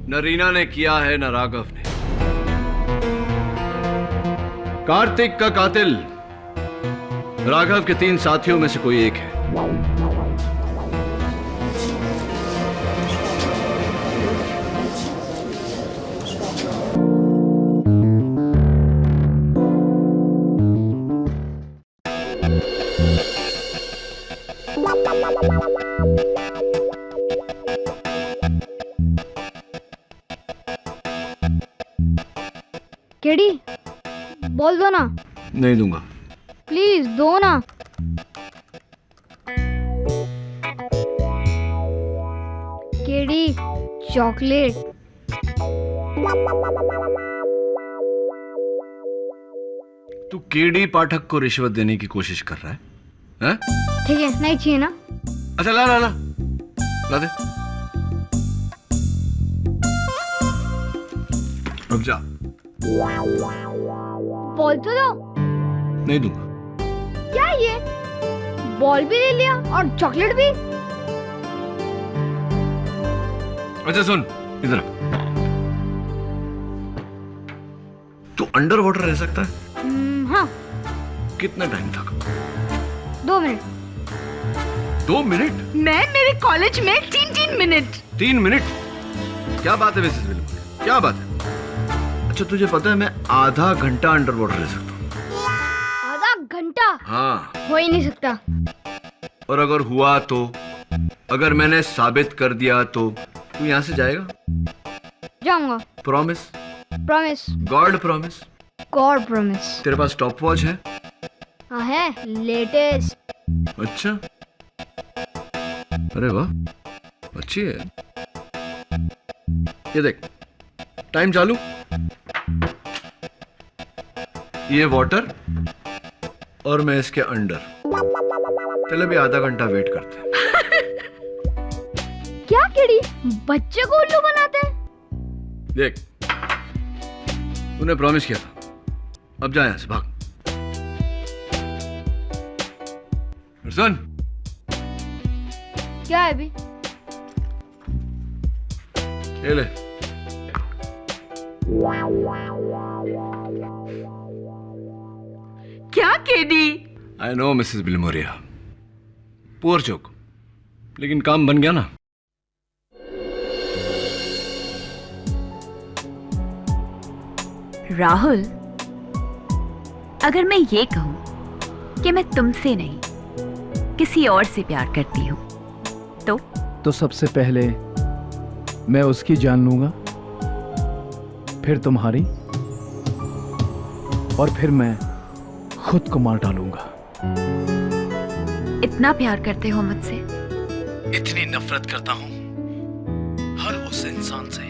न रीना ने किया है न राघव ने। कार्तिक का कातिल राघव के 3 साथियों में से कोई एक है। केडी, बोल दो ना। नहीं दूंगा। प्लीज दो ना। KD, chocolate. तू केडी पाठक को रिश्वत देने की कोशिश कर रहा है? हैं? ठीक है, नहीं चाहिए ना। अच्छा ला ला ला ला दे। रुक जा। बॉल तो दो। नहीं दूंगा। क्या ये, बॉल भी ले लिया और चॉकलेट भी? अच्छा सुन इधर। तू अंडर वाटर रह सकता है? हाँ। कितना टाइम तक? 2 मिनट। 2 मिनट? मैं मेरे कॉलेज में 3 मिनट। 3 मिनट? क्या बात है मिसेस विल्मर, क्या बात है? अच्छा तुझे पता है मैं आधा घंटा अंडर वाटर रह सकता हूँ। आधा घंटा? हाँ। हो ही नहीं सकता। और अगर हुआ तो, अगर मैंने साबित कर दिया तो तू यहाँ से जाएगा? जाऊंगा। Promise? Promise. God promise? God promise. तेरे पास स्टॉप वॉच है? हाँ है, लेटेस्ट। अच्छा, अरे वाह, अच्छी है। ये देख, टाइम चालू, ये वाटर और मैं इसके अंडर। चलो भी आधा घंटा वेट करते हैं। क्या केडी, बच्चे को उल्लू बनाते हैं? देख, तूने प्रॉमिस किया था, अब जा यहां से, भाग। और सुन, क्या है अभी? ये ले। क्या KD? I know Mrs Bilimoria, poor joke, लेकिन काम बन गया ना। राहुल, अगर मैं ये कहूं कि मैं तुमसे नहीं किसी और से प्यार करती हूं तो सबसे पहले मैं उसकी जान लूंगा, फिर तुम्हारी, और फिर मैं खुद को मार डालूंगा। इतना प्यार करते हो मुझसे? इतनी नफरत करता हूं हर उस इंसान से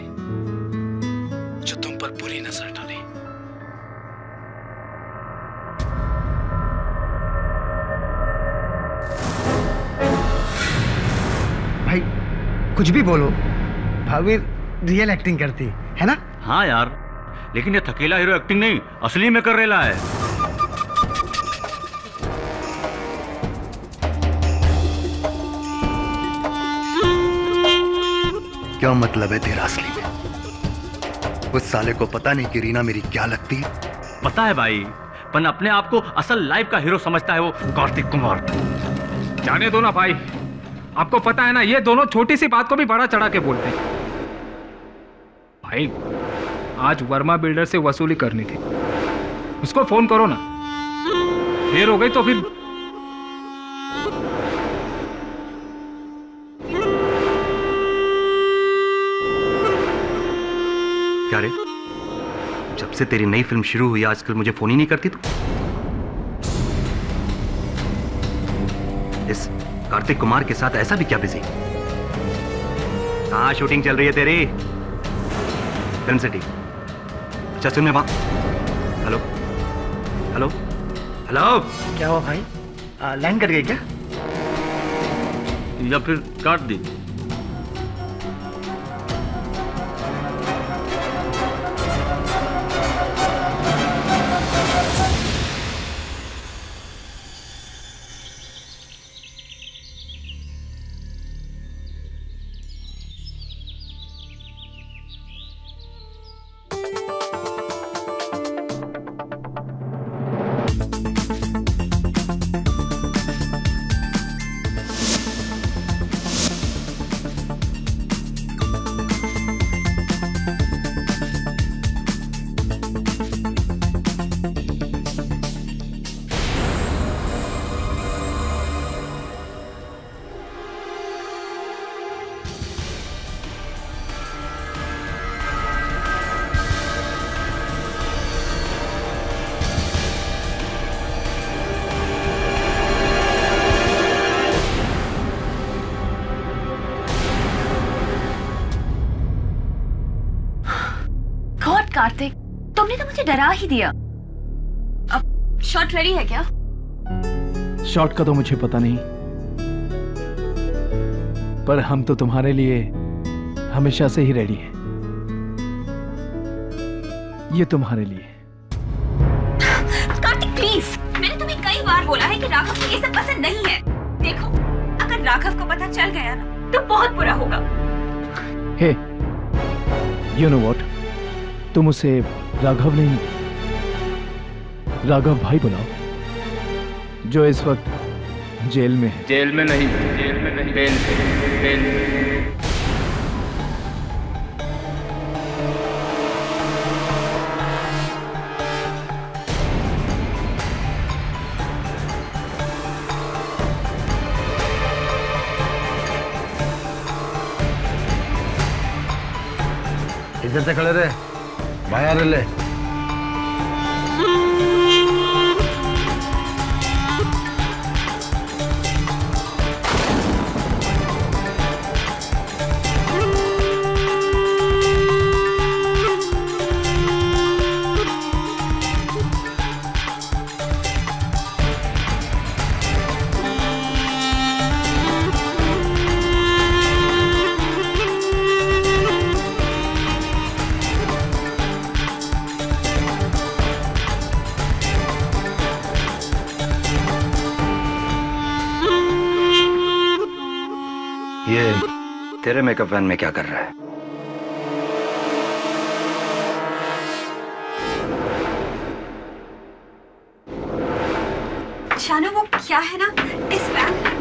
जो तुम पर बुरी नजर डाले। भाई कुछ भी बोलो, भाभी रियल एक्टिंग करती है ना? हाँ यार, लेकिन ये थकेला हीरो एक्टिंग नहीं, असली में कर रेला है। क्या मतलब है तेरा असली में? उस साले को पता नहीं कि रीना मेरी क्या लगती है? पता है भाई, पर अपने आप को असल लाइफ का हीरो समझता है वो कार्तिक कुमार। जाने दो ना भाई, आपको पता है ना, ये दोनों छोटी सी बात को भी बड़ा चढ़ा के बोलते हैं। भाई आज वर्मा बिल्डर से वसूली करनी थी, उसको फोन करो ना। देर हो गई तो फिर क्या रे, जब से तेरी नई फिल्म शुरू हुई आजकल मुझे फोन ही नहीं करती तू? इस कार्तिक कुमार के साथ ऐसा भी क्या बिजी? कहाँ शूटिंग चल रही है तेरी? Film city. अच्छा सुन, मैं वहां। Hello hello hello. क्या हुआ भाई, लाइन कट गई क्या? या फिर काट दी? कार्तिक, तुमने तो मुझे डरा ही दिया। अब शॉट रेडी है क्या? शॉट का तो मुझे पता नहीं, पर हम तो तुम्हारे लिए हमेशा से ही रेडी हैं। ये तुम्हारे लिए। कार्तिक प्लीज, मैंने तुम्हें कई बार बोला है कि राघव को ये सब पसंद नहीं है। देखो, अगर राघव को पता चल गया ना तो बहुत बुरा होगा। हे, यू नो व्हाट, तुम उसे राघव नहीं, राघव भाई बुलाओ, जो इस वक्त जेल में है। जेल में नहीं, जेल में नहीं, बेल बेल। इधर से खड़े रहे, बाहर ले। ये तेरे मेकअप वैन में क्या कर रहा है? शानू, वो क्या है ना इस वैन में?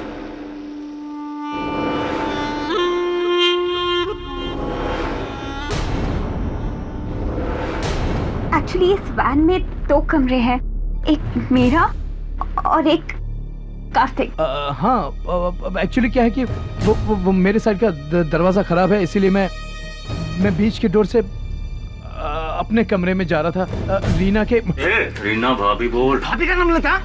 एक्चुअली इस वैन में 2 कमरे हैं, एक मेरा और एक कार्तिक। हाँ, एक्चुअली क्या है कि वो मेरे साइड का दरवाजा खराब है, इसीलिए मैं बीच के डोर से अपने कमरे में जा रहा था। रीना के रीना भाभी बोल। भाभी का नाम लेता?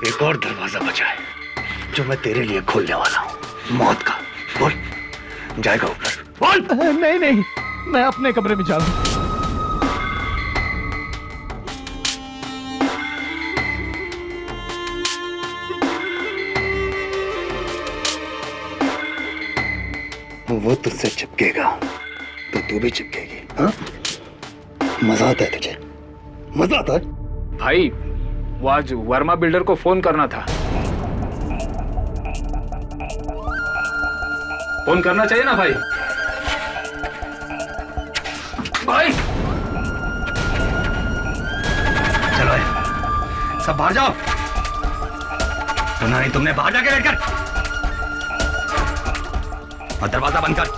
एक और दरवाजा बचा है जो मैं तेरे लिए खोलने वाला हूँ, मौत का। बोल, जाएगा ऊपर? बोल। नहीं, मैं अपने कमरे में जा रहा हूँ। वो तुझसे चिपकेगा तो तू भी चिपकेगी। हाँ, मजा आता है तुझे? मजा आता है? भाई, वो आज वर्मा बिल्डर को फोन करना था। फोन करना चाहिए ना भाई? भाई चलो सब बाहर जाओ। सुना नहीं तुमने? बाहर जाके बैठ कर और दरवाजा बंद कर।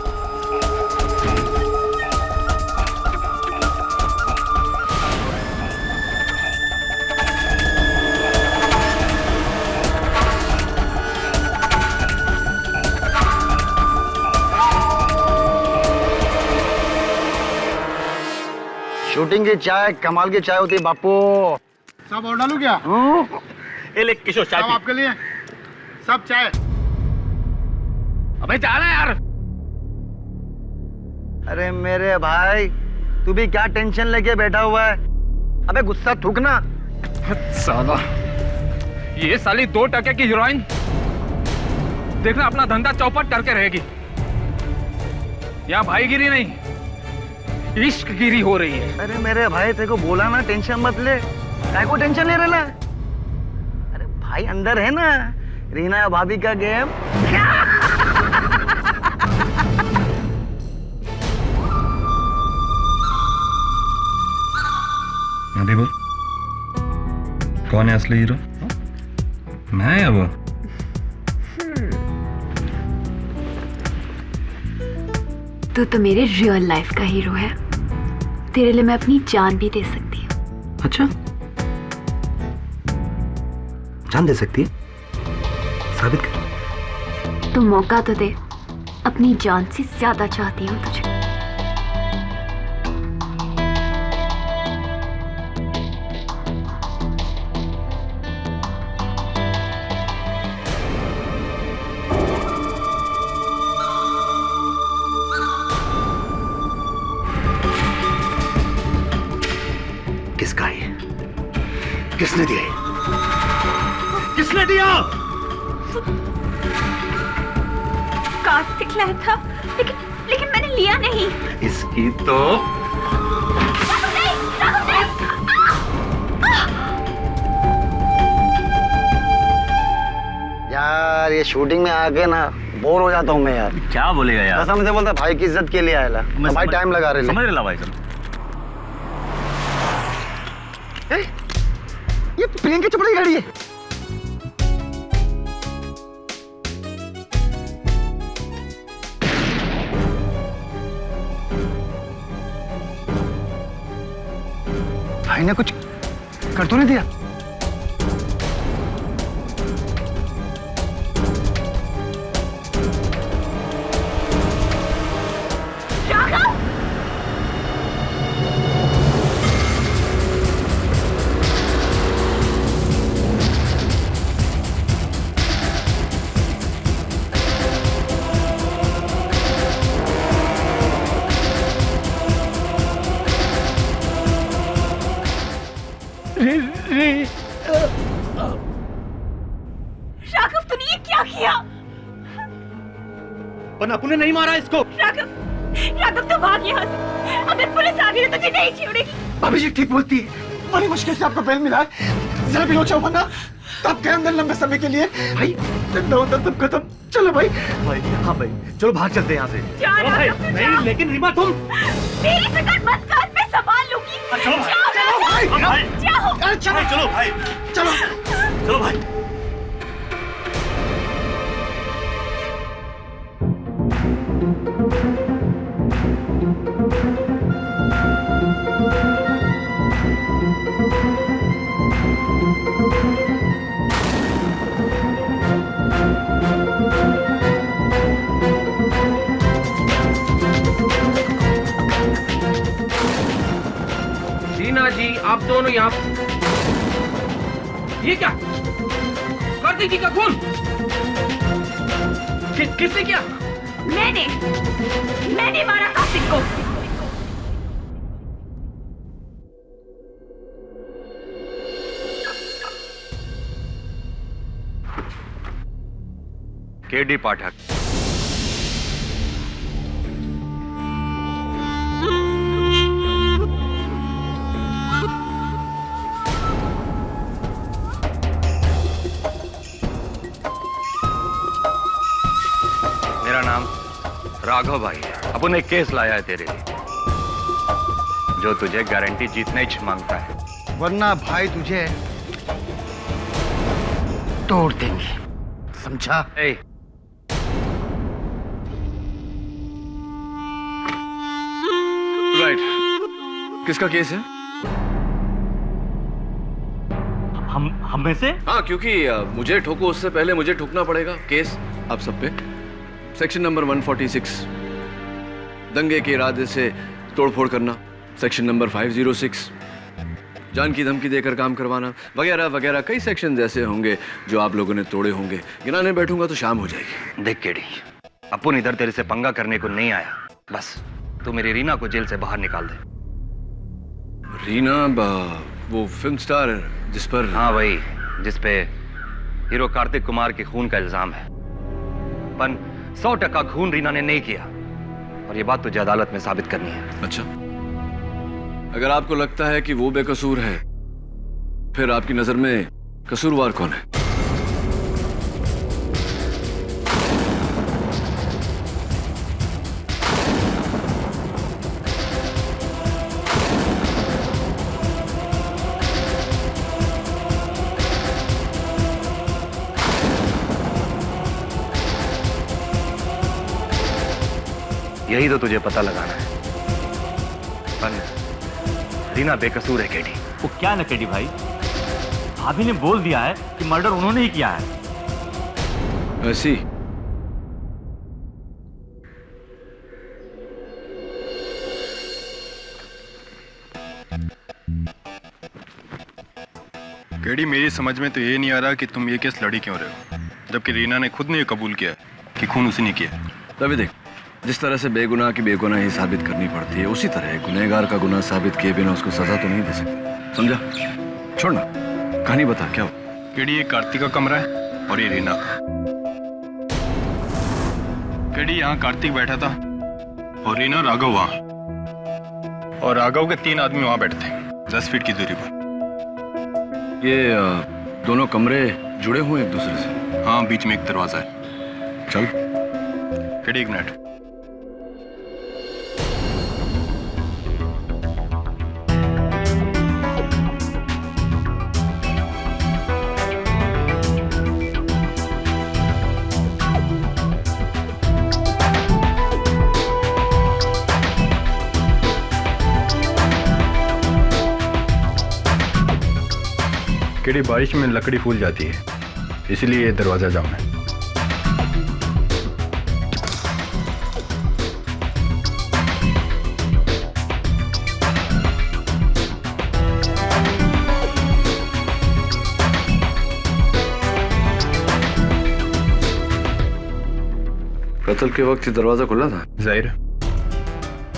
शूटिंग की चाय कमाल की चाय होती है बापू। सब और डालू क्या? ये ले किशोर चाय सब पी। आपके लिए, सब चाय। अबे जा रहा यार। अरे मेरे भाई, तू भी क्या टेंशन लेके बैठा हुआ है? अबे गुस्सा थूकना। साला, ये साली 2% की हीरोइन देखना अपना धंधा चौपट करके रहेगी। यहाँ भाईगिरी नहीं, इश्कगिरी हो रही है। अरे मेरे भाई, तेरे को बोला ना टेंशन मत ले। काय को टेंशन ले रहा? अरे भाई अंदर है ना रीना भाभी का गेम। अभी बोल, कौन है असली हीरो? मैं या वो? तो मेरे रियल लाइफ का हीरो है। तेरे लिए मैं अपनी जान भी दे सकती हूँ। अच्छा, जान दे सकती है? साबित कर। तो मौका तो दे। अपनी जान से ज्यादा चाहती हूँ तुझे। किसका है? किसने दिया? किसने दिया? कार्तिक लाया था, लेकिन मैंने लिया नहीं। इसकी तो यार ये शूटिंग में आके ना बोर हो जाता हूँ मैं यार। क्या बोलेगा यार? कसम से बोलता भाई की इज्जत के लिए आया तो भाई टाइम लगा रहे समझ रहे भाई साहब। ये प्रियंका चोपड़ा की गाड़ी है। भाई ने कुछ कर तो नहीं दिया? राघव तूने ये क्या किया? पर अपू ने नहीं मारा इसको। राघव तो भाग यहाँ से। अगर पुलिस आ गई तो तुझे नहीं छोड़ेगी। भाभी जी ठीक बोलती है, बड़ी मुश्किल से आपको बेल मिला है। जरा भी लोचा हुआ ना तो आप गए अंदर लंबे समय के लिए। भाई अंदर सब खत्म। चलो भाई। हाँ भाई चलो बाहर चलते हैं यहाँ से। चलो भाई, नहीं लेकिन रीमा तुम मेरी फिक्र मत कर, मैं संभाल लूंगी। चलो भाई। जाओ। चलो भाई। चलो भाई। रीना जी आप दोनों यहाँ। ये क्या? कार्तिक जी का खून किसने किया? मैंने मारा कार्तिक को। केडी पाठक। मेरा नाम राघव भाई है। अपन एक केस लाया है तेरे लिए जो तुझे गारंटी जीतने ही मांगता है, वरना भाई तुझे तोड़ देंगे, समझा? राइट। किसका केस है? हम में से? हाँ, क्योंकि मुझे ठोको उससे पहले मुझे ठोकना पड़ेगा। केस आप सब पे सेक्शन नंबर 146 दंगे के इरादे से तोड़फोड़ करना, सेक्शन नंबर 506 जान की धमकी देकर काम करवाना, वगैरह वगैरह कई सेक्शन ऐसे होंगे जो आप लोगों ने तोड़े होंगे। गिनाने बैठूंगा तो शाम हो जाएगी। देख केडी, अपन इधर तेरे से पंगा करने को नहीं आया। बस तू मेरी रीना को जेल से बाहर निकाल दे। रीना वो फिल्म स्टार जिस पर? हाँ वही, जिस पे हीरो कार्तिक कुमार के खून का इल्जाम है। पर 100% खून रीना ने नहीं किया और ये बात तुझे अदालत में साबित करनी है। अच्छा, अगर आपको लगता है कि वो बेकसूर है, फिर आपकी नजर में कसूरवार कौन है? यही तो तुझे पता लगाना है। पर रीना बेकसूर है केडी। वो क्या ना केडी भाई, भाभी ने बोल दिया है कि मर्डर उन्होंने ही किया है। ऐसी? केडी, मेरी समझ में तो ये नहीं आ रहा कि तुम ये केस लड़ी क्यों रहे हो, जबकि रीना ने खुद ने ये कबूल किया कि खून उसी ने किया। तभी देख, जिस तरह से बेगुनाह की बेगुनाही साबित करनी पड़ती है, उसी तरह गुनहगार का गुनाह साबित किए बिना उसको सजा तो नहीं दे सकते। समझा? छोड़ना, कहानी बता क्या हो। केडी ये कार्तिक का कमरा है और ये रीना का। केडी यहाँ कार्तिक बैठा था और रीना राघव वहां, और राघव के 3 आदमी वहां बैठे थे 10 फीट की दूरी पर। ये दोनों कमरे जुड़े हुए एक दूसरे से? हाँ, बीच में एक दरवाजा है। चल। केडी एक मिनट। केडी बारिश में लकड़ी फूल जाती है, इसलिए ये दरवाजा जाम है। कत्ल के वक्त ये दरवाजा खुला था? जाहिर है,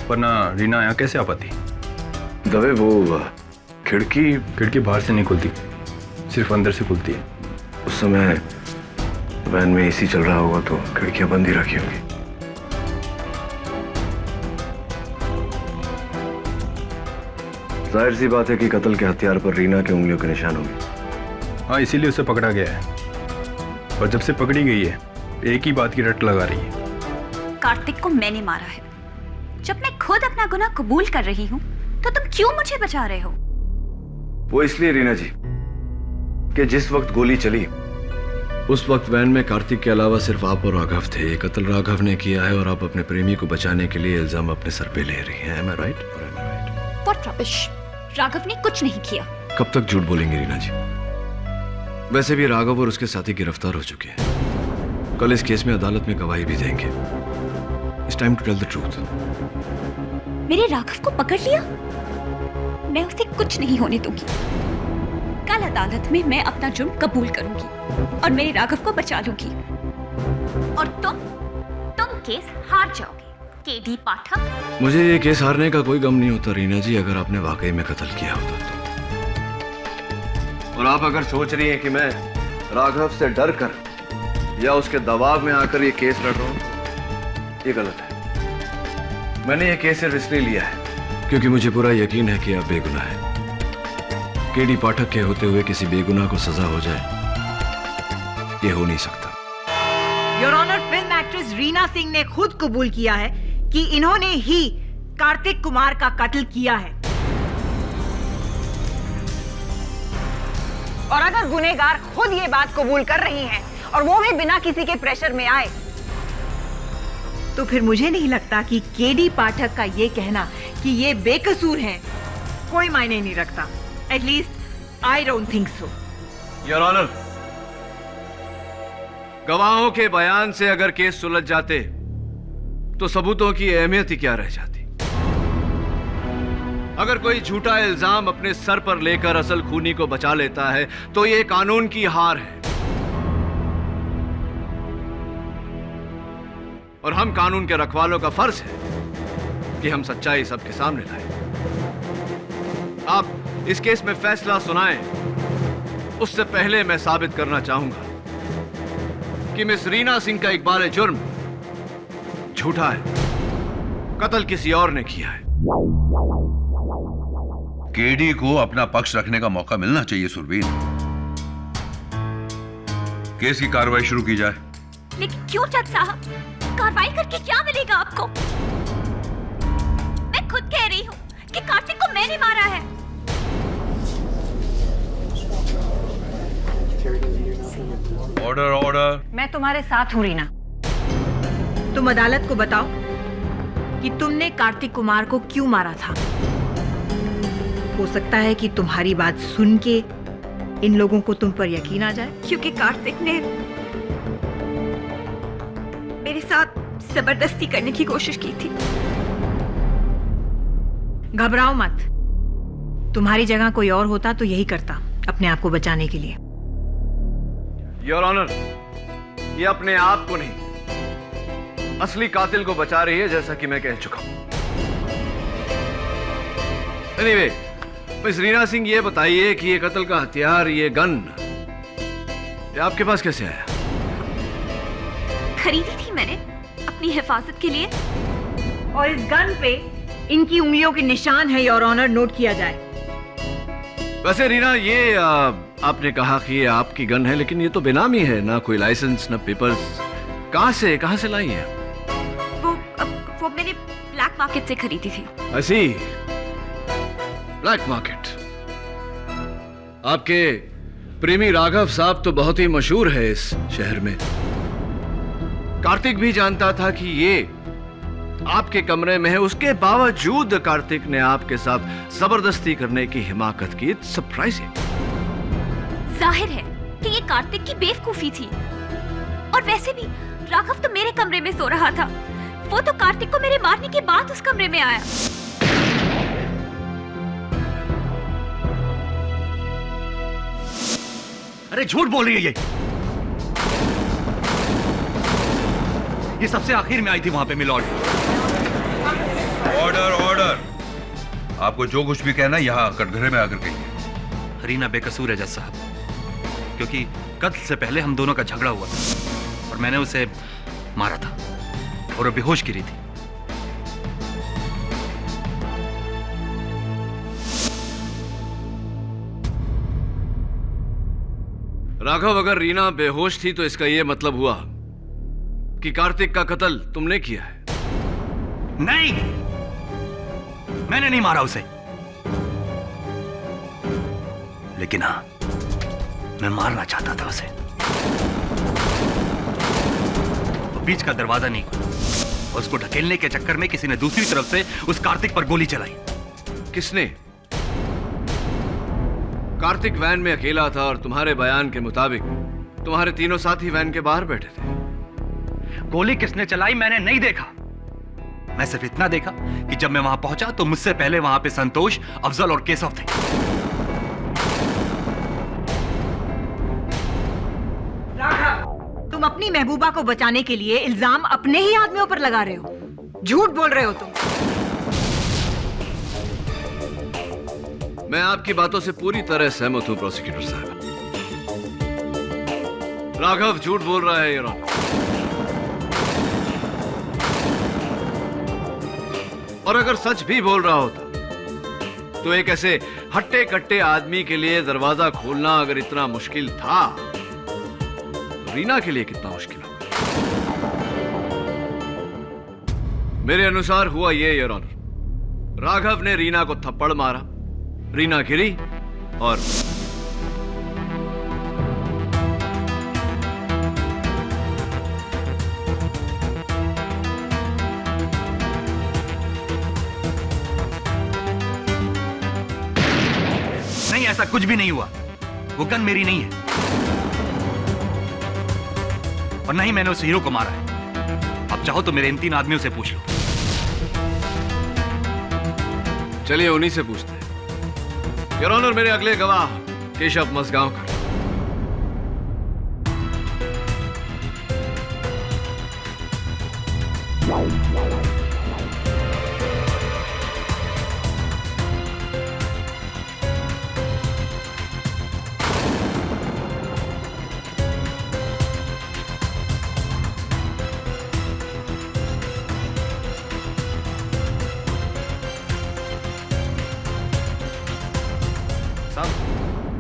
वरना रीना यहाँ कैसे आ पाती? दवे वो खिड़की बाहर से नहीं खुलती, सिर्फ अंदर से खुलती है। उस समय वैन में एसी चल रहा होगा तो खिड़कियां बंद ही रखी होगी। जाहिर सी बात है कि कत्ल के हथियार पर रीना के उंगलियों के निशान होंगे। हाँ, इसीलिए उसे पकड़ा गया है। और जब से पकड़ी गई है, एक ही बात की रट लगा रही है। कार्तिक को मैंने मारा है। जब मैं खुद अपना गुनाह कबूल कर रही हूँ तो तुम क्यों मुझे बचा रहे हो? वो इसलिए रीना जी कि जिस वक्त गोली चली उस वक्त वैन में कार्तिक के अलावा सिर्फ आप और राघव थे। ये कत्ल राघव ने किया है और आप अपने प्रेमी को बचाने के लिए इल्जाम अपने सर पे ले रही हैं। Am I right? What rubbish? Raghav ने कुछ नहीं किया। कब तक झूठ बोलेंगे रीना जी? वैसे भी राघव और उसके साथी गिरफ्तार हो चुके हैं। कल इस केस में अदालत में गवाही भी देंगे। It's time to tell the truth. मेरे राघव को पकड़ लिया? मैं उसे कुछ नहीं होने दूंगी। कल अदालत में मैं अपना जुर्म कबूल करूंगी और मेरे राघव को बचा लूंगी। और तुम केस हार जाओगे केडी पाठक। मुझे ये केस हारने का कोई गम नहीं होता रीना जी, अगर आपने वाकई में कत्ल किया होता तो। और आप अगर सोच रही हैं कि मैं राघव से डर कर या उसके दबाव में आकर ये केस लड़ रहा हूं, ये गलत है। मैंने ये केस सिर्फ इसलिए लिया है क्योंकि मुझे पूरा यकीन है कि आप बेगुनाह हैं। केडी पाठक के होते हुए किसी बेगुनाह को सजा हो जाए, ये हो नहीं सकता। Your honour, film actress Reena Singh ने खुद कबूल किया है कि इन्होंने ही कार्तिक कुमार का कत्ल किया है। और अगर गुनहगार खुद ये बात कबूल कर रही हैं और वो भी बिना किसी के प्रेशर में आए, तो फिर मुझे नहीं लगता कि केडी पाठक का ये कहना कि ये बेकसूर हैं कोई मायने नहीं रखता। At least I don't think so. Your honour, गवाहों के बयान से अगर केस सुलझ जाते तो सबूतों की अहमियत ही क्या रह जाती। अगर कोई झूठा इल्जाम अपने सर पर लेकर असल खूनी को बचा लेता है तो यह कानून की हार है और हम कानून के रखवालों का फर्ज है कि हम सच्चाई सबके सामने लाएं। आप इस केस में फैसला सुनाएं, उससे पहले मैं साबित करना चाहूंगा कि मिस रीना सिंह का इकबाल जुर्म झूठा है, कत्ल किसी और ने किया है। केडी को अपना पक्ष रखने का मौका मिलना चाहिए सुरवीर। केस की कार्रवाई शुरू की जाए। लेकिन क्यों जज साहब? कार्रवाई करके क्या मिलेगा आपको? मैं खुद कह रही हूँ कि कार्तिक को मैंने मारा है। Order order. मैं तुम्हारे साथ हूं रीना। तुम अदालत को बताओ कि तुमने कार्तिक कुमार को क्यों मारा था। हो सकता है कि तुम्हारी बात सुन के इन लोगों को तुम पर यकीन आ जाए। क्योंकि कार्तिक ने मेरे साथ जबरदस्ती करने की कोशिश की थी। घबराओ मत, तुम्हारी जगह कोई और होता तो यही करता अपने आप को बचाने के लिए। योर ऑनर, ये अपने आप को नहीं असली कातिल को बचा रही है, जैसा कि मैं कह चुका हूं। एनीवे, मिस रीना सिंह, ये बताइए कि ये कत्ल का हथियार, ये गन, ये आपके पास कैसे आया? खरीदी थी मैंने अपनी हिफाजत के लिए। और इस गन पे इनकी उंगलियों के निशान है, योर ऑनर, नोट किया जाए। वैसे रीना, ये आपने कहा कि ये आपकी गन है, लेकिन ये तो बेनामी है, ना कोई लाइसेंस, ना पेपर्स। कहां से लाई है? वो मैंने ब्लैक मार्केट से खरीदी थी। ऐसी ब्लैक मार्केट? आपके प्रेमी राघव साहब तो बहुत ही मशहूर है इस शहर में। कार्तिक भी जानता था कि ये आपके कमरे में है, उसके बावजूद कार्तिक ने आपके साथ जबरदस्ती करने की हिमाकत की। It's surprising. जाहिर है कि ये कार्तिक की बेवकूफी थी। और वैसे भी राघव तो मेरे कमरे में सो रहा था। वो तो कार्तिक को मेरे मारने के बाद उस कमरे में आया। अरे झूठ बोल रही है ये सबसे आखिर में आई थी वहां पे मिलॉर्ड। Order order. आपको जो कुछ भी कहना यहाँ कटघरे में आकर कहिए। रीना बेकसूर है जज साहब, क्योंकि कत्ल से पहले हम दोनों का झगड़ा हुआ था और मैंने उसे मारा था और वो बेहोश गिरी थी। राघव, अगर रीना बेहोश थी तो इसका यह मतलब हुआ कि कार्तिक का कत्ल तुमने किया है? नहीं, मैंने नहीं मारा उसे, लेकिन हां, मैं मारना चाहता था उसे। वो बीच का दरवाजा नहीं खुला और उसको ढकेलने के चक्कर में किसी ने दूसरी तरफ से उस कार्तिक पर गोली चलाई। किसने? कार्तिक वैन में अकेला था और तुम्हारे बयान के मुताबिक तुम्हारे तीनों साथी वैन के बाहर बैठे थे। गोली किसने चलाई मैंने नहीं देखा। मैं सिर्फ इतना देखा कि जब मैं वहां पहुंचा तो मुझसे पहले वहां पे संतोष, अफजल और केशव थे। राघव, तुम अपनी महबूबा को बचाने के लिए इल्जाम अपने ही आदमियों पर लगा रहे हो। झूठ बोल रहे हो तुम। मैं आपकी बातों से पूरी तरह सहमत हूं प्रोसिक्यूटर साहब। राघव झूठ बोल रहा है, योर ऑनर। और अगर सच भी बोल रहा होता तो एक ऐसे हट्टे कट्टे आदमी के लिए दरवाजा खोलना अगर इतना मुश्किल था तो रीना के लिए कितना मुश्किल होगा। मेरे अनुसार हुआ ये, योर ऑनर। राघव ने रीना को थप्पड़ मारा, रीना गिरी और नहीं, ऐसा कुछ भी नहीं हुआ। वो गन मेरी नहीं है और नहीं मैंने उस हीरो को मारा है। अब चाहो तो मेरे इन 3 आदमियों से पूछ लो। चलिए उन्हीं से पूछते हैं। योर ऑनर, मेरे अगले गवाह केशव मसगांवकर।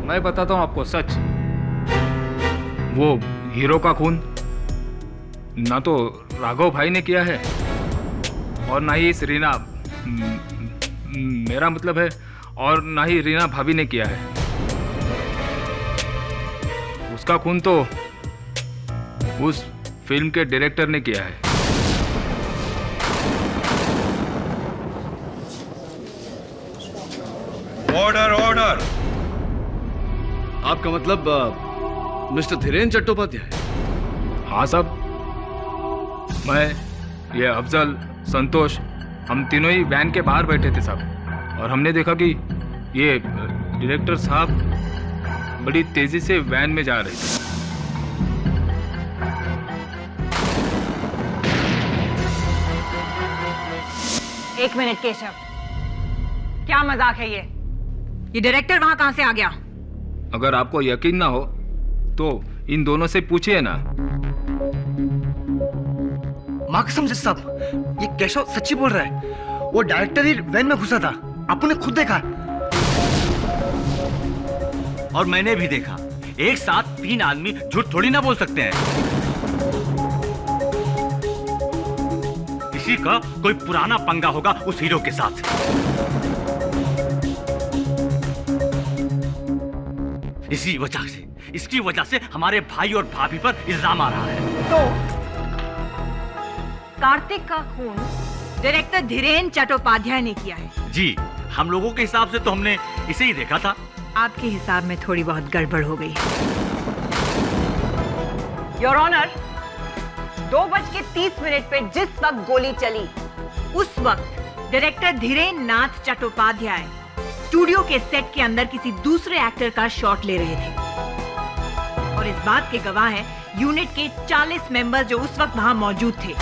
मैं बताता हूं आपको सच। वो हीरो का खून ना तो राघव भाई ने किया है और ना ही इस रीना, मेरा मतलब है, और ना ही रीना भाभी ने किया है। उसका खून तो उस फिल्म के डायरेक्टर ने किया है। Order order. आपका मतलब मिस्टर धीरेन्द्र चट्टोपाध्याय? हाँ साहब, मैं, ये अफजल, संतोष, हम तीनों ही वैन के बाहर बैठे थे साहब, और हमने देखा कि ये डायरेक्टर साहब बड़ी तेजी से वैन में जा रहे थे। एक मिनट केशव, क्या मजाक है ये डायरेक्टर वहां कहां से आ गया? अगर आपको यकीन ना हो तो इन दोनों से पूछिए ना। माँ कसम से साहब, ये केशव सच्ची बोल रहा है। वो डायरेक्टर ही वैन में घुसा था, आपने खुद देखा। और मैंने भी देखा। एक साथ 3 आदमी झूठ थोड़ी ना बोल सकते हैं। किसी का कोई पुराना पंगा होगा उस हीरो के साथ। इसकी वजह से हमारे भाई और भाभी पर इल्जाम आ रहा है। तो कार्तिक का खून डायरेक्टर धीरेन चट्टोपाध्याय ने किया है? जी, हम लोगों के हिसाब से तो हमने इसे ही देखा था। आपके हिसाब में थोड़ी बहुत गड़बड़ हो गई। योर ऑनर, 2:30 पे जिस वक्त गोली चली, उस वक्त डायरेक्टर धीरेन नाथ चट्टोपाध्याय स्टूडियो के सेट के अंदर किसी दूसरे एक्टर का शॉट ले रहे थे। और इस बात के गवाह हैं यूनिट के 40 मेंबर जो उस वक्त वहां मौजूद थे।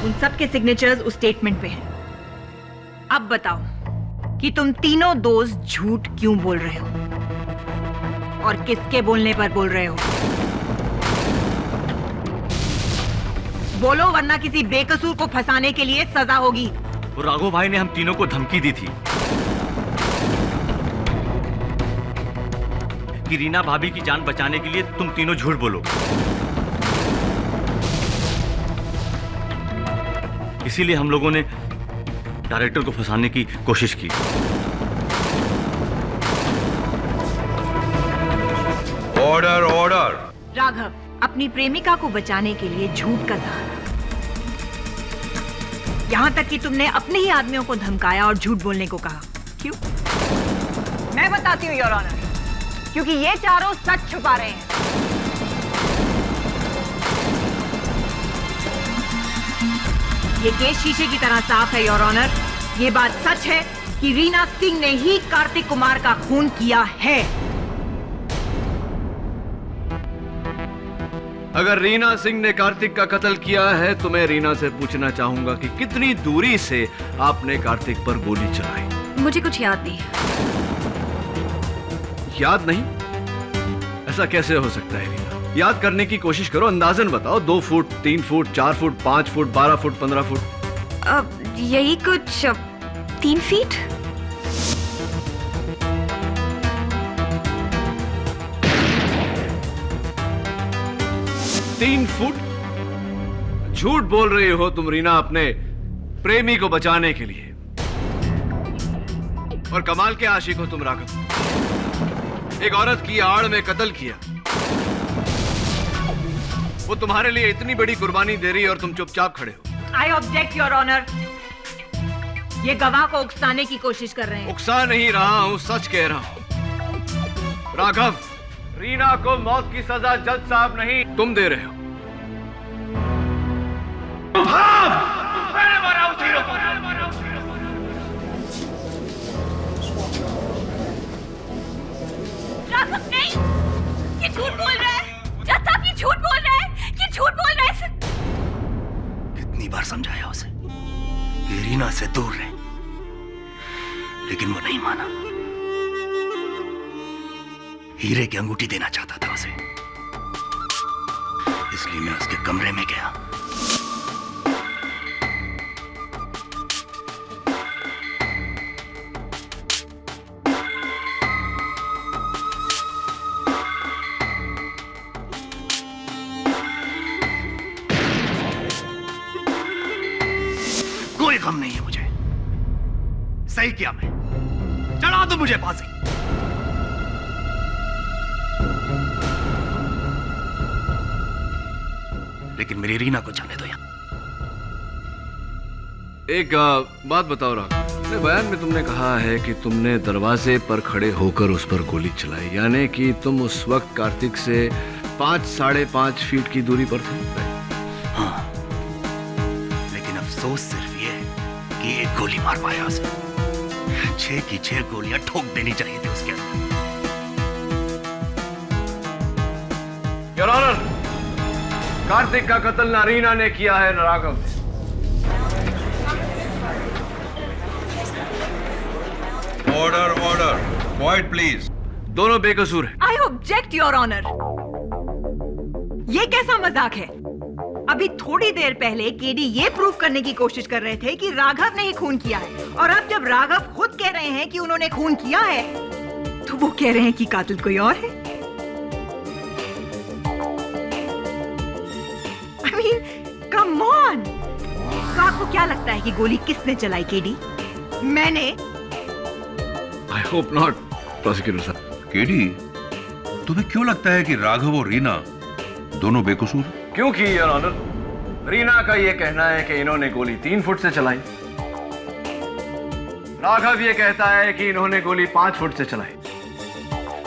उन सब के सिग्नेचर्स उस स्टेटमेंट पे हैं। अब बताओ कि तुम तीनों दोस्त झूठ क्यों बोल रहे हो और किसके बोलने पर बोल रहे हो? बोलो, वरना किसी बेकसूर को फंसाने के लिए सजा होगी। वो राघव भाई ने हम तीनों को धमकी दी थी कि रीना भाभी की जान बचाने के लिए तुम तीनों झूठ बोलो। इसीलिए हम लोगों ने डायरेक्टर को फंसाने की कोशिश की। Order order. राघव अपनी प्रेमिका को बचाने के लिए झूठ का सहारा, यहाँ तक कि तुमने अपने ही आदमियों को धमकाया और झूठ बोलने को कहा। क्यों? मैं बताती हूँ योर ऑनर, क्योंकि ये चारों सच छुपा रहे हैं। ये केस शीशे की तरह साफ है योर ऑनर। ये बात सच है कि रीना सिंह ने ही कार्तिक कुमार का खून किया है। अगर रीना सिंह ने कार्तिक का कत्ल किया है तो मैं रीना से पूछना चाहूंगा कि कितनी दूरी से आपने कार्तिक पर गोली चलाई? मुझे कुछ याद नहीं। याद नहीं? ऐसा कैसे हो सकता है रीना? याद करने की कोशिश करो, अंदाजन बताओ। 2 foot, 3 foot, 4 foot, 5 foot, 12 foot, 15 foot? यही कुछ 3 फीट। तीन फुट? झूठ बोल रही हो तुम रीना अपने प्रेमी को बचाने के लिए। और कमाल के आशिक हो तुम राघव। एक औरत की आड़ में कत्ल किया। वो तुम्हारे लिए इतनी बड़ी कुर्बानी दे रही है और तुम चुपचाप खड़े हो। I object your honour. ये गवाह को उकसाने की कोशिश कर रहे हैं। उकसा नहीं रहा हूं, सच कह रहा हूं। राघव, रीना को मौत की सजा जज साहब नहीं तुम दे रहे हो। राघव नहीं, ये झूठ बोल रहा है। जज साहब ये झूठ बोल रहा है, ये झूठ बोल रहा है। कितनी बार समझाया उसे कि रीना से दूर रहे, लेकिन वो नहीं माना। हीरे की अंगूठी देना चाहता था उसे, इसलिए मैं उसके कमरे में गया। कोई गम नहीं है मुझे। सही किया मैं, चढ़ा दो मुझे फांसी। लेकिन मेरी रीना को जाने दो यहाँ। एक बात बताओ राघव, अपने बयान में तुमने कहा है कि तुमने दरवाजे पर खड़े होकर उस पर गोली चलाई, यानी कि तुम उस वक्त कार्तिक से 5-5.5 फीट की दूरी पर थे। हाँ, लेकिन अफसोस सिर्फ ये है कि एक गोली मार पाया उसे। 6 की 6 गोलियां ठोक देनी चाहिए थी उसके अंदर। योर ऑनर, कार्तिक का कत्ल न रीना ने किया है न राघव ने। Order order, quiet please. दोनों बेकसूर हैं। I object your honour. ये कैसा मजाक है? अभी थोड़ी देर पहले केडी ये प्रूव करने की कोशिश कर रहे थे कि राघव ने ही खून किया है, और अब जब राघव खुद कह रहे हैं कि उन्होंने खून किया है, तो वो कह रहे हैं कि कातिल कोई और है। I mean, come on! तो आपको क्या लगता है कि गोली किसने चलाई केडी? मैंने? I hope not, प्रोसिक्यूटर साहब। केडी, तुम्हें क्यों लगता है कि राघव और रीना दोनों बेकसूर? क्योंकि योर ऑनर, रीना का यह कहना है कि इन्होंने गोली 3 फुट से चलाई। राघव ये कहता है कि इन्होंने गोली 5 फुट से चलाई।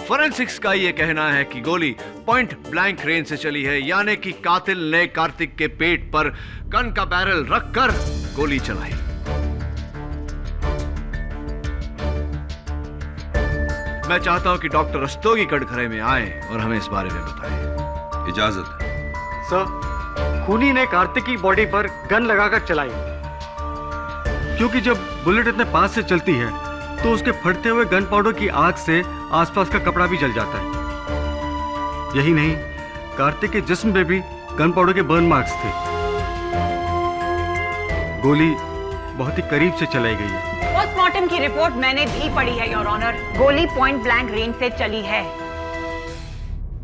फोरेंसिक्स का यह कहना है कि गोली पॉइंट ब्लैंक रेंज से चली है, यानी कि कातिल ने कार्तिक के पेट पर गन का बैरल रखकर गोली चलाई। मैं चाहता हूं कि डॉक्टर रस्तोगी कटघरे में आए और हमें इस बारे में बताएं। इजाजत है। सर, खूनी ने कार्तिक की बॉडी पर गन लगाकर चलाई, क्योंकि जब बुलेट इतने पास से चलती है तो उसके फटते हुए गन पाउडर की आग से आसपास का कपड़ा भी जल जाता है। यही नहीं, कार्तिक के जिस्म पे भी गन पाउडर के बर्न मार्क्स थे। गोली बहुत ही करीब से चलाई गई है। पोस्टमार्टम की रिपोर्ट मैंने भी पढ़ी है योर ऑनर। गोली पॉइंट ब्लैंक रेंज से चली है।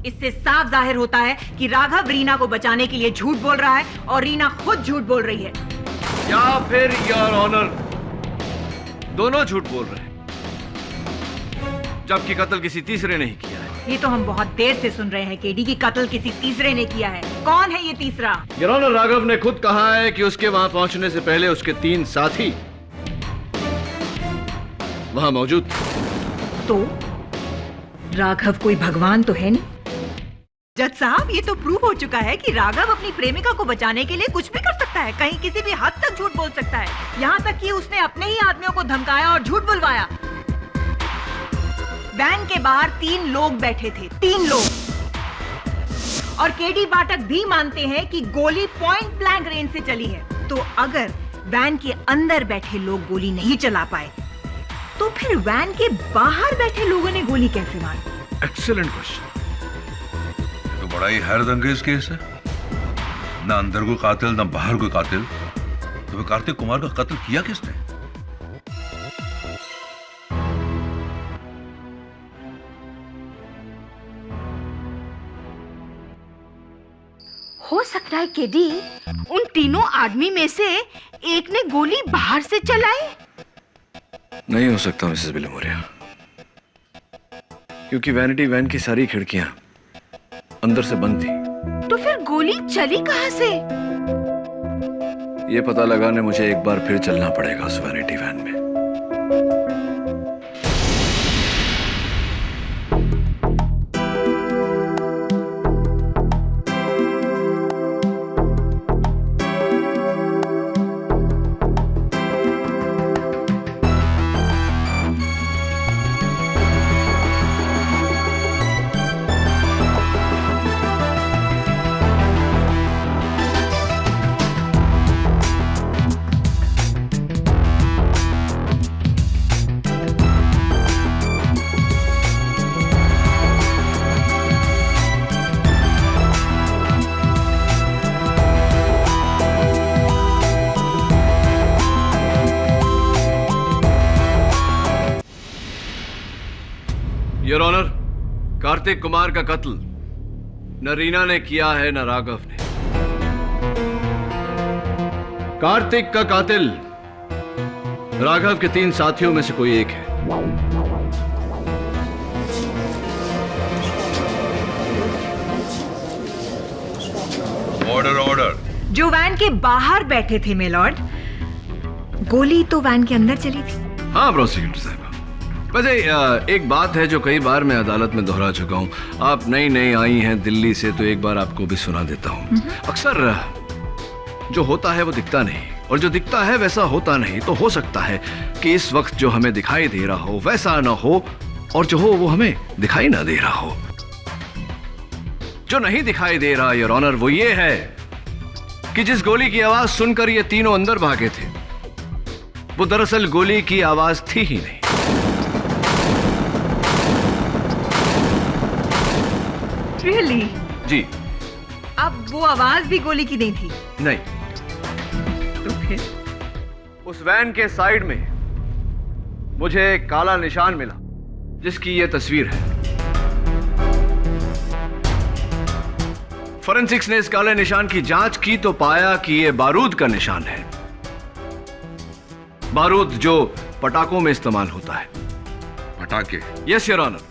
इससे साफ जाहिर होता है कि राघव रीना को बचाने के लिए झूठ बोल रहा है और रीना खुद झूठ बोल रही है। या फिर योर ऑनर, दोनों झूठ बोल रहे हैं, जबकि कत्ल किसी तीसरे ने ही किया है। ये तो हम बहुत देर से सुन रहे हैं केडी की कत्ल किसी तीसरे ने किया है। कौन है ये तीसरा? योर ऑनर, राघव ने खुद कहा है कि उसके वहां पहुंचने से पहले उसके 3 साथी वहां मौजूद थे। तो राघव कोई भगवान तो है नहीं। जज साहब, ये तो प्रूव हो चुका है कि राघव अपनी प्रेमिका को बचाने के लिए कुछ भी कर सकता है, कहीं किसी भी हद तक झूठ बोल सकता है। यहाँ तक कि उसने अपने ही आदमियों को धमकाया और झूठ बुलवाया। वैन के बाहर 3 लोग बैठे थे, 3 लोग। और केडी पाठक भी मानते हैं कि गोली पॉइंट ब्लैंक रेंज से चली है। तो अगर वैन के अंदर बैठे लोग गोली नहीं चला पाए, तो फिर वैन के बाहर बैठे लोगों ने गोली कैसे मारी? Excellent question. तो बड़ा ही हैरतअंगेज केस है। ना अंदर कोई कातिल, ना बाहर कोई कातिल। तो कार्तिक कुमार का कत्ल किया किसने? हो सकता है केडी उन तीनों आदमी में से एक ने गोली बाहर से चलाई। नहीं हो सकता मिसेस बिलमोरिया, क्योंकि वैनिटी वैन की सारी खिड़कियां अंदर से बंद थी। तो फिर गोली चली कहां से? ये पता लगाने मुझे एक बार फिर चलना पड़ेगा उस वैनिटी वैन में। योर ऑनर, कार्तिक कुमार का कत्ल न रीना ने किया है न राघव ने। कार्तिक का कातिल राघव के 3 साथियों में से कोई एक है। Order order. जो वैन के बाहर बैठे थे मेलॉर्ड, गोली तो वैन के अंदर चली थी। हाँ प्रोसिक्यूटर साहब, वैसे एक बात है जो कई बार मैं अदालत में दोहरा चुका हूं। आप नई नई आई हैं दिल्ली से, तो एक बार आपको भी सुना देता हूं। अक्सर जो होता है वो दिखता नहीं, और जो दिखता है वैसा होता नहीं। तो हो सकता है कि इस वक्त जो हमें दिखाई दे रहा हो वैसा ना हो, और जो हो वो हमें दिखाई ना दे रहा हो। जो नहीं दिखाई दे रहा योर ऑनर वो ये है कि जिस गोली की आवाज सुनकर ये तीनों अंदर भागे थे वो दरअसल गोली की आवाज थी ही नहीं। Really? जी अब वो आवाज भी गोली की नहीं थी? नहीं। तो फिर? उस वैन के साइड में मुझे एक काला निशान मिला जिसकी ये तस्वीर है। फोरेंसिक्स ने इस काले निशान की जांच की तो पाया कि यह बारूद का निशान है। बारूद जो पटाखों में इस्तेमाल होता है। पटाखे? Yes your honour,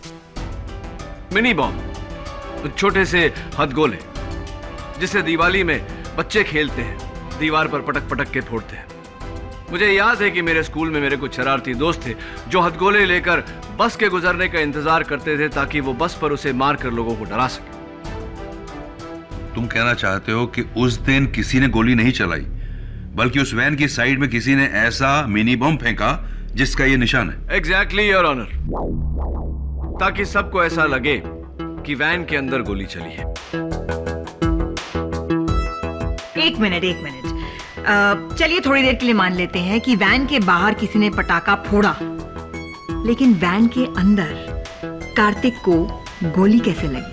mini bomb, छोटे से हथगोले जिसे दिवाली में बच्चे खेलते हैं, दीवार पर पटक पटक के फोड़ते हैं। मुझे याद है कि मेरे स्कूल में मेरे कुछ शरारती दोस्त थे जो हथगोले लेकर बस के गुजरने का इंतजार करते थे ताकि वो बस पर उसे मारकर लोगों को डरा सके। तुम कहना चाहते हो कि उस दिन किसी ने गोली नहीं चलाई बल्कि उस वैन की साइड में किसी ने ऐसा मिनी बम फेंका जिसका ये निशान है? एग्जैक्टली योर ऑनर, ताकि सबको ऐसा लगे कि वैन के अंदर गोली चली है। एक मिनट चलिए थोड़ी देर के लिए मान लेते हैं कि वैन के बाहर किसी ने पटाखा फोड़ा, लेकिन वैन के अंदर कार्तिक को गोली कैसे लगी?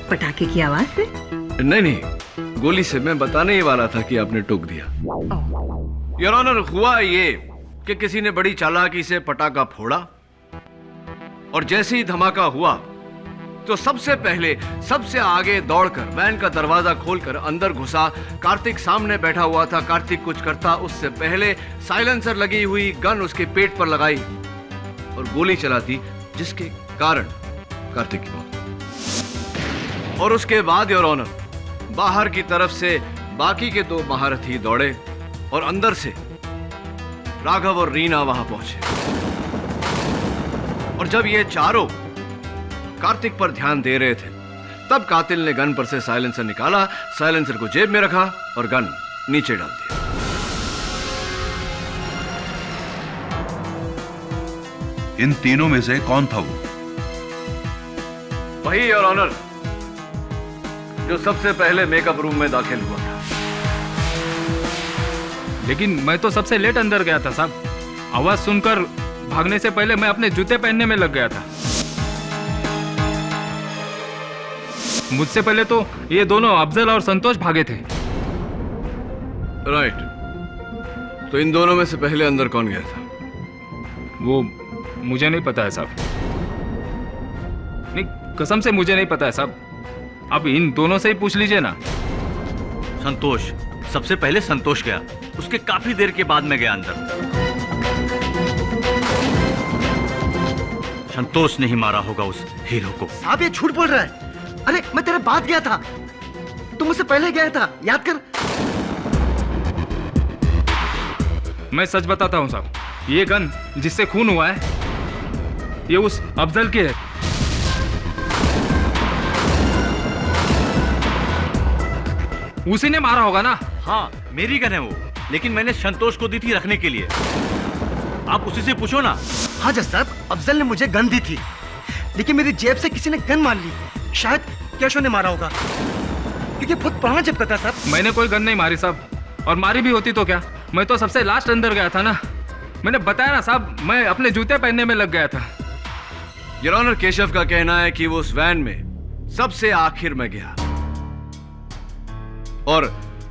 पटाखे की आवाज से? नहीं, गोली से। मैं बताने ही वाला था कि आपने टोक दिया। योर ऑनर, हुआ ये कि किसी ने बड़ी चालाकी से पटाखा फोड़ा और जैसे ही धमाका हुआ तो सबसे पहले सबसे आगे दौड़कर वैन का दरवाजा खोलकर अंदर घुसा। कार्तिक सामने बैठा हुआ था। कार्तिक कुछ करता उससे पहले साइलेंसर लगी हुई गन उसके पेट पर लगाई और गोली चलाती, जिसके कारण कार्तिक की मौत। और उसके बाद योर ऑनर, बाहर की तरफ से बाकी के दो महारथी दौड़े और अंदर से राघव और रीना वहां पहुंचे। और जब ये चारों कार्तिक पर ध्यान दे रहे थे तब कातिल ने गन पर से साइलेंसर निकाला, साइलेंसर को जेब में रखा और गन नीचे डाल दिया। इन तीनों में से कौन था वो? वही योर ऑनर जो सबसे पहले मेकअप रूम में दाखिल हुआ था। लेकिन मैं तो सबसे लेट अंदर गया था साहब। आवाज सुनकर भागने से पहले मैं अपने जूते पहनने में लग गया था। मुझसे पहले तो ये दोनों अफजल और संतोष भागे थे। राइट। तो इन दोनों में से पहले अंदर कौन गया था? वो मुझे नहीं पता है साहब। नहीं, कसम से मुझे नहीं पता है साहब। अब इन दोनों से ही पूछ लीजिए ना। संतोष, सबसे पहले संतोष गया, उसके काफी देर के बाद मैं गया अंदर। संतोष ने ही मारा होगा उस हीरो को। साहब ये झूठ बोल रहा है। अरे मैं तेरे बाद गया था, तुम मुझसे पहले गया था, याद कर। मैं सच बताता हूं साहब, ये गन जिससे खून हुआ है ये उस अफजल की है। उसी ने मारा होगा ना? हाँ, मेरी गन है वो, लेकिन मैंने संतोष को दी थी रखने के लिए। आप उसी से पूछो ना। हाँ जज साहब, अफजल ने मुझे गन दी थी, लेकिन मेरी जेब से किसी ने गन मार ली। शायद कैशो ने मारा होगा, क्योंकि बहुत पुराना जेब था साहब। मैंने कोई गन नहीं मारी साहब, और मारी भी होती तो क्या, मैं तो सबसे लास्ट अंदर गया था ना। मैंने बताया ना साहब, मैं अपने जूते पहनने में लग गया था। योर ऑनर, केशव का कहना है कि वो उस वैन में सबसे आखिर में गया और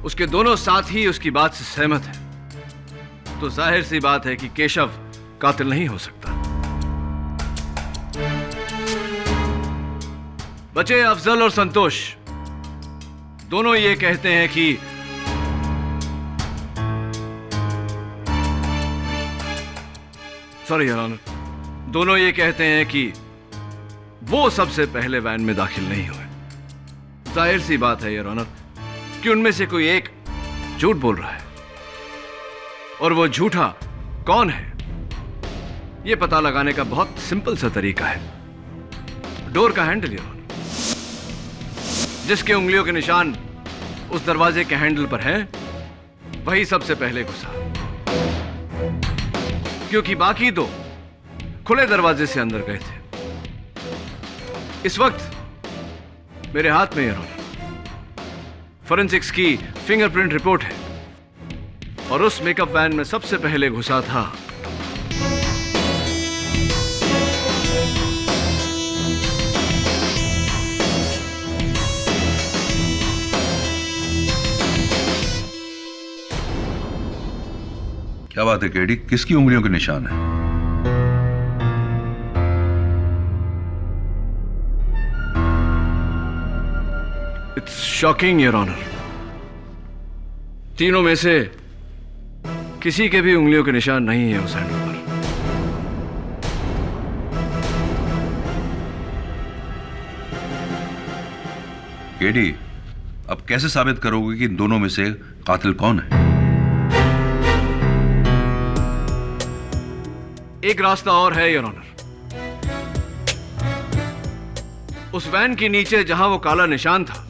उसके दोनों साथी उसकी बात से सहमत हैं। तो जाहिर सी बात है कि केशव कातिल नहीं हो सकता। बचे अफजल और संतोष, दोनों ये कहते हैं कि सॉरी योर ऑनर, दोनों ये कहते हैं कि वो सबसे पहले वैन में दाखिल नहीं हुए। जाहिर सी बात है योर ऑनर कि उनमें से कोई एक झूठ बोल रहा है, और वो झूठा कौन है यह पता लगाने का बहुत सिंपल सा तरीका है। डोर का हैंडल योर ऑनर, जिसके उंगलियों के निशान उस दरवाजे के हैंडल पर हैं, वही सबसे पहले घुसा, क्योंकि बाकी दो खुले दरवाजे से अंदर गए थे। इस वक्त मेरे हाथ में, योर ऑनर, फोरेंसिक्स की फिंगरप्रिंट रिपोर्ट है और उस मेकअप वैन में सबसे पहले घुसा था क्या बात है केडी, किसकी उंगलियों के निशान है? इट्स शॉकिंग योर ऑनर, तीनों में से किसी के भी उंगलियों के निशान नहीं है उस हैंडल पर। केडी, अब कैसे साबित करोगे कि इन दोनों में से कातिल कौन है? एक रास्ता और है योर ऑनर। उस वैन के नीचे जहां वो काला निशान था,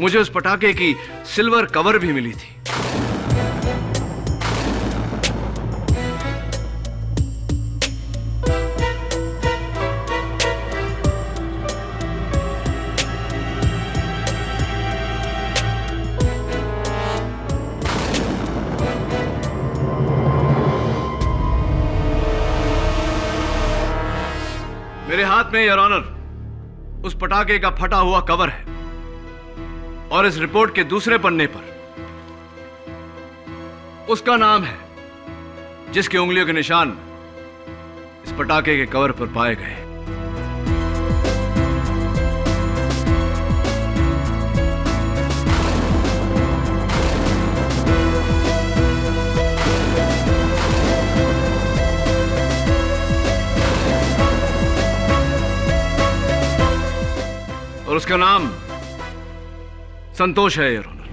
मुझे उस पटाखे की सिल्वर कवर भी मिली थी। मेरे हाथ में योर ऑनर उस पटाखे का फटा हुआ कवर है और इस रिपोर्ट के दूसरे पन्ने पर उसका नाम है जिसके उंगलियों के निशान इस पटाखे के कवर पर पाए गए। और उसका नाम संतोष है योर ऑनर।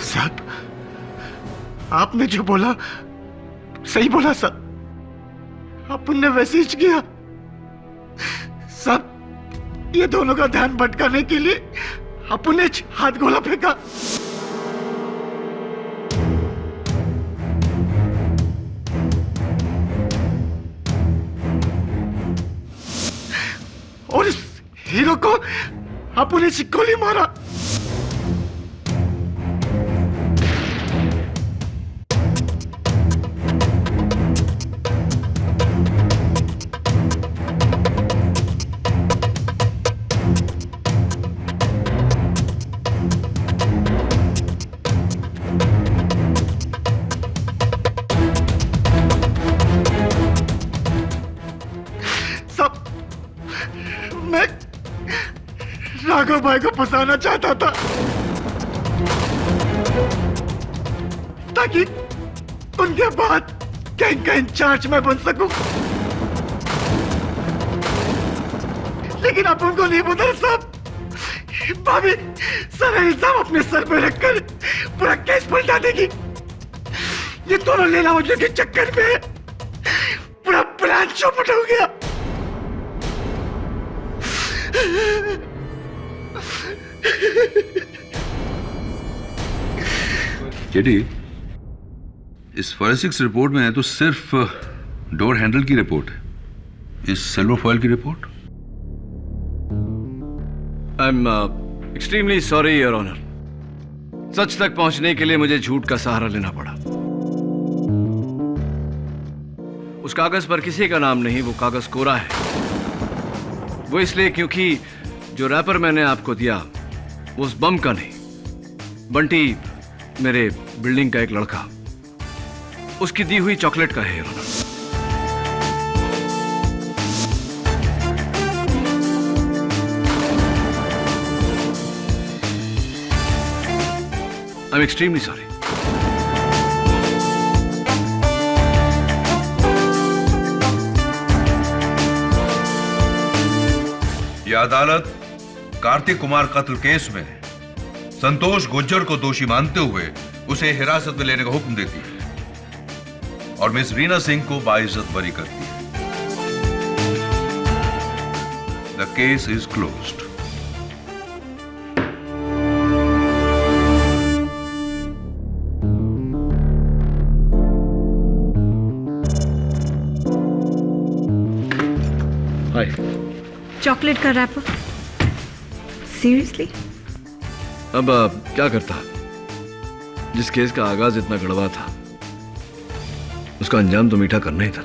साहब, आपने जो बोला सही बोला साहब, अपन ने वैसे ही किया साहब। ये दोनों का ध्यान भटकाने के लिए अपन ने हाथ गोला फेंका। और इस हीरो को अपन ने गोली मारा। मैं राघव भाई को फंसाना चाहता था ताकि उनके बाद गैंग का इंचार्ज मैं बन सकूं, लेकिन आप उनको नहीं पता साहब। भाभी सारा इल्जाम अपने सर पे रखकर पूरा केस पलटा देगी। ये दोनों लेला मजनू के चक्कर में पूरा प्लान चौपट हो गया। जेडी, इस फॉरेंसिक्स रिपोर्ट में तो सिर्फ डोर हैंडल की रिपोर्ट है, इस सिल्वर फॉयल की report. I am extremely sorry your honour. सच तक पहुंचने के लिए मुझे झूठ का सहारा लेना पड़ा। उस कागज पर किसी का नाम नहीं, वो कागज कोरा है। वो इसलिए क्योंकि जो रैपर मैंने आपको दिया वो उस बम का नहीं, बंटी मेरे बिल्डिंग का एक लड़का, उसकी दी हुई चॉकलेट का है your honour. I am extremely sorry. यह अदालत कार्तिक कुमार कत्ल केस में संतोष गुज्जर को दोषी मानते हुए उसे हिरासत में लेने का हुक्म देती है और मिस रीना सिंह को बाइज्जत बरी करती है। The case is closed. Hi. Chocolate का रैपर? सीरियसली? अब क्या करता, जिस केस का आगाज इतना कड़वा था उसका अंजाम तो मीठा करना ही था।